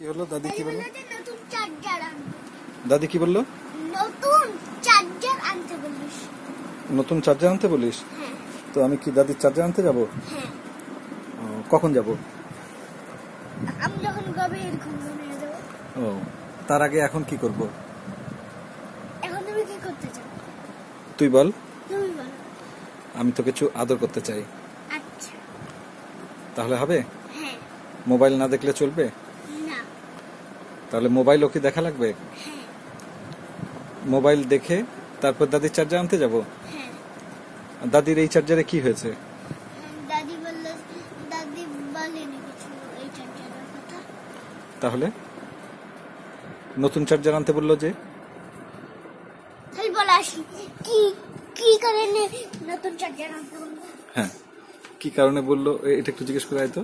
কি হলো? দাদি কি বললো? নতুন চার্জার আনতে। দাদি কি বললো? নতুন চার্জার আনতে বলিস। নতুন চার্জার আনতে বলিস? হ্যাঁ। তো আমি কি দাদির চার্জার আনতে যাব? হ্যাঁ। কখন যাব? আমি যখন গভীর ঘুম ঘুমিয়ে যাব। ও, তার আগে এখন কি করব? এখন তুমি কি করতে চাও? তুই বল। তুমি বলো। আমি তো কিছু আদর করতে চাই। আচ্ছা। তাহলে হবে? হ্যাঁ। মোবাইল না দেখলে চলবে? না। তাহলে মোবাইল ওকে দেখা লাগবে? হ্যাঁ। মোবাইল দেখে তারপর দাদির চার্জার আনতে যাব? হ্যাঁ। দাদির এই চার্জারে কি হয়েছে? দাদি বলেনি কিছু এই চার্জারের কথা। তাহলে নতুন চার্জার আনতে বললো যে? তাহলে বলে আসি কি কি কারণে নতুন চার্জার আনতে বললো? হ্যাঁ, কি কারণে বললো এটা একটু জিজ্ঞেস করে আয় তো।